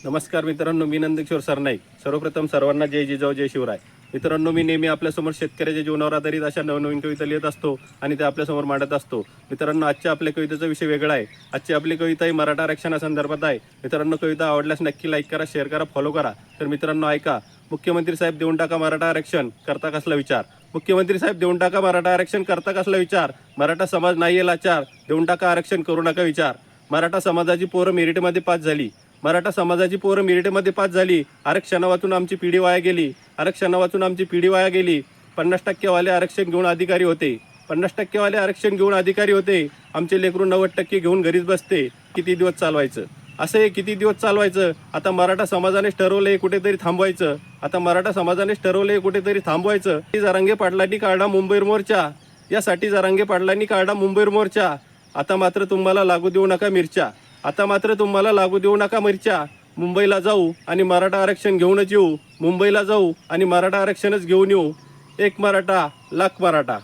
नमस्कार मित्रांनो, मी नंदकिशोर सरनाईक. सर्वप्रथम सर्वांना जय जिजाऊ जय शिवराय. मित्रांनो, मी नेहमी आपल्यासमोर शेतकऱ्याच्या जीवनावर आधारित अशा नवनवीन कविता लिहित असतो आणि ते आपल्यासमोर मांडत असतो. मित्रांनो, आजच्या आपल्या कवितेचा विषय वेगळा आहे. आजची आपली कविता ही मराठा आरक्षणासंदर्भात आहे. मित्रांनो, कविता आवडल्यास नक्की लाईक करा, शेअर करा, फॉलो करा. तर मित्रांनो ऐका. मुख्यमंत्री साहेब देऊन टाका मराठा आरक्षण, करता कसला विचार. मुख्यमंत्री साहेब देऊन टाका मराठा आरक्षण, करता कसला विचार. मराठा समाज नाही लाचार, देऊन टाका आरक्षण, करू नका विचार. मराठा समाजाची पोरं मेरिटमध्ये पास झाली. मराठा समाजाची पोरं मेरिटमध्ये पास झाली. आरक्षणा वाचून आमची पिढी वाया गेली. आरक्षणा वाचून आमची पिढी वाया गेली. 50% वाले आरक्षण घेऊन अधिकारी होते. 50% वाले आरक्षण घेऊन अधिकारी होते. आमचे लेकरू 90% घेऊन घरीच बसते. किती दिवस चालवायचं? असं हे किती दिवस चालवायचं? आता मराठा समाजानेच ठरवलंय कुठेतरी थांबवायचं. आता मराठा समाजानेच ठरवलंय कुठेतरी थांबवायचं. जरांगे पाटलांनी काढला मुंबईवर मोर्चा. यासाठी जरांगे पाटलांनी काढला मुंबईवर मोर्चा. आता मात्र तुम्हाला लागू देऊ नका मिरच्या. आता मात्र तुम्हाला लागू देऊ नका मिरच्या. मुंबईला जाऊ आणि मराठा आरक्षण घेऊनच येऊ. मुंबईला जाऊ आणि मराठा आरक्षणच घेऊन येऊ. एक मराठा लाख मराठा.